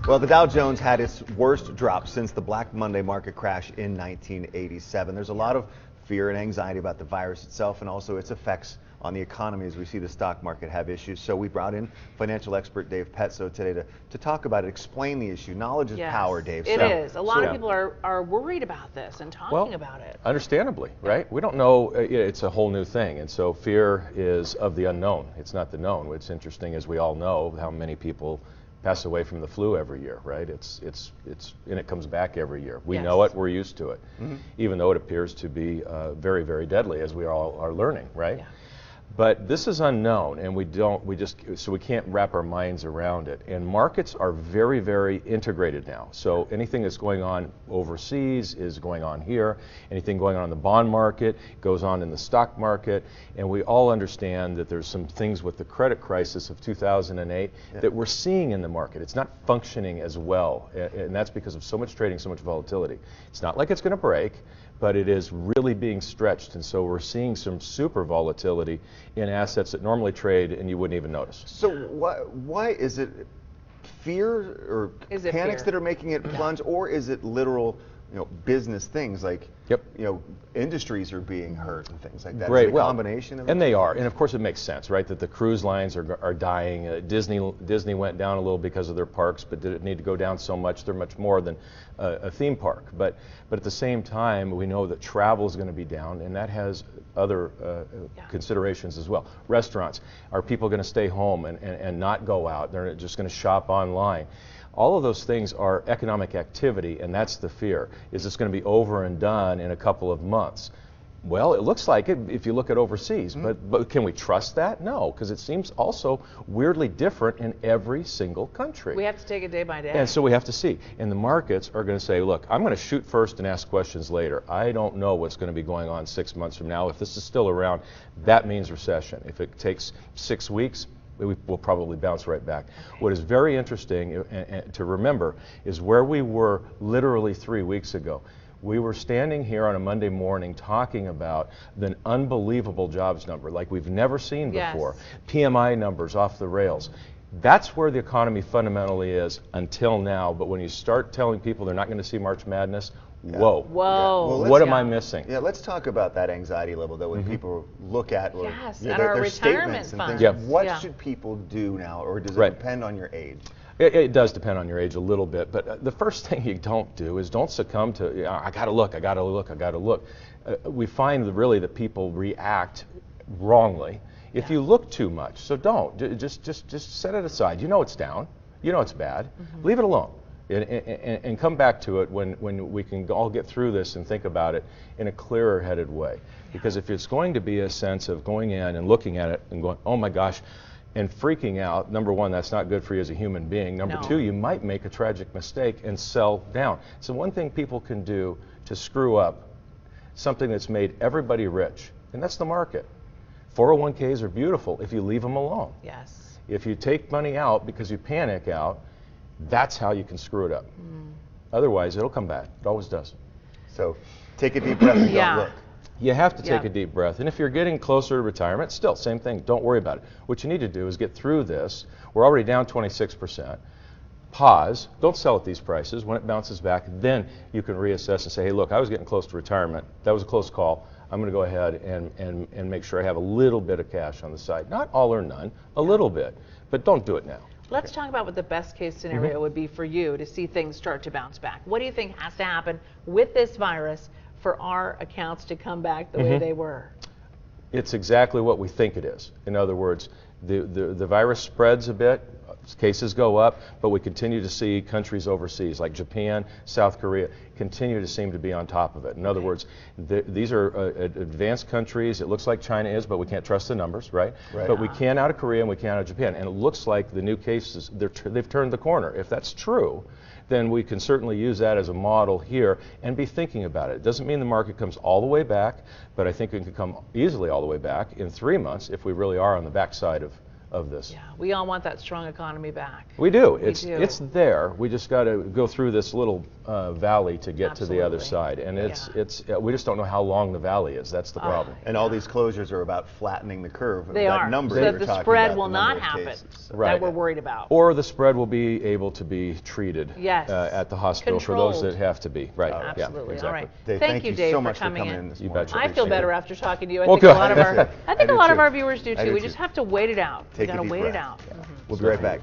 Well, the Dow Jones had its worst drop since the Black Monday market crash in 1987. There's a lot of fear and anxiety about the virus itself and also its effects on the economy as we see the stock market have issues. So we brought in financial expert Dave Petso today to talk about it, explain the issue. Knowledge is power, Dave. It is. A lot of people are worried about this and talking about it. Understandably, right? We don't know, it's a whole new thing, and so fear is of the unknown. It's not the known. What's interesting is we all know how many people pass away from the flu every year, right? And it comes back every year. We know it, we're used to it, even though it appears to be very, very deadly, as we all are learning, right? Yeah. But this is unknown, and so we can't wrap our minds around it. And markets are very, very integrated now. So anything that's going on overseas is going on here. Anything going on in the bond market goes on in the stock market. And we all understand that there's some things with the credit crisis of 2008 that we're seeing in the market. It's not functioning as well, and that's because of so much trading, so much volatility. It's not like it's going to break, but it is really being stretched, and so we're seeing some super volatility in assets that normally trade and you wouldn't even notice. So why is it fear or panics that are making it plunge, or is it literal, business things like, industries are being hurt and things like that? Right. Is it a combination of it? And they are, and of course it makes sense, right? That the cruise lines are dying. Disney went down a little because of their parks, but did it need to go down so much? They're much more than a theme park. But at the same time, we know that travel is going to be down, and that has other considerations as well. Restaurants, are people going to stay home and not go out? They're just going to shop online. All of those things are economic activity, and that's the fear. Is this going to be over and done in a couple of months? Well, it looks like it if you look at overseas, but can we trust that? No, because it seems also weirdly different in every single country. We have to take it day by day. And so we have to see. And the markets are going to say, look, I'm going to shoot first and ask questions later. I don't know what's going to be going on 6 months from now. If this is still around, that means recession. If it takes 6 weeks, we'll probably bounce right back. What is very interesting to remember is where we were literally 3 weeks ago. We were standing here on a Monday morning talking about the unbelievable jobs number like we've never seen before. PMI numbers off the rails. That's where the economy fundamentally is until now. But when you start telling people they're not going to see March Madness, whoa. Whoa. Yeah. Well, what am I missing? Yeah, let's talk about that anxiety level, though, when people look at their statements and things. What should people do now, or does it depend on your age? It does depend on your age a little bit, but the first thing you don't do is don't succumb to, I got to look, I got to look, I got to look. We find really that people react wrongly if you look too much. So don't. Just set it aside. You know it's down. You know it's bad. Leave it alone. And come back to it when we can all get through this and think about it in a clearer headed way. Because if it's going to be a sense of going in and looking at it and going, oh my gosh, and freaking out, number one, that's not good for you as a human being. Number two, you might make a tragic mistake and sell down. So one thing people can do to screw up something that's made everybody rich, and that's the market. 401ks are beautiful if you leave them alone. Yes. If you take money out because you panic out, that's how you can screw it up. Otherwise, it'll come back. It always does. So take a deep breath and don't look. You have to take a deep breath. And if you're getting closer to retirement, still, same thing. Don't worry about it. What you need to do is get through this. We're already down 26%. Pause. Don't sell at these prices. When it bounces back, then you can reassess and say, hey, look, I was getting close to retirement. That was a close call. I'm going to go ahead and make sure I have a little bit of cash on the side. Not all or none, a little bit. But don't do it now. Let's talk about what the best case scenario would be for you to see things start to bounce back. What do you think has to happen with this virus for our accounts to come back the way they were? It's exactly what we think it is. In other words, the virus spreads a bit, cases go up, but we continue to see countries overseas like Japan, South Korea, continue to seem to be on top of it. In other words, these are advanced countries. It looks like China is, but we can't trust the numbers, right? But we can out of Korea and we can out of Japan. And it looks like the new cases, they've turned the corner. If that's true, then we can certainly use that as a model here and be thinking about it. It doesn't mean the market comes all the way back, but I think it can come easily all the way back in 3 months if we really are on the backside of this. Yeah, we all want that strong economy back. We do. We do. It's there. We just got to go through this little valley to get to the other Absolutely. side, and we just don't know how long the valley is. That's the problem. And all these closures are about flattening the curve. They that are, number so you're that the talking spread about, will the number not of happen cases. Right. that we're worried about. Or the spread will be able to be treated Yes. at the hospital for those Controlled. that have to be. Right. Absolutely. Yeah, All exactly. right. Dave, Thank you, Dave, so for much coming in this You morning. betcha. I feel Appreciate better it. after talking to you. I Well, think a good. lot of our, I think I a do lot of too. our viewers do I too. do We too. just have to wait it out. We Take a gotta deep wait it breath. out. We'll be right back.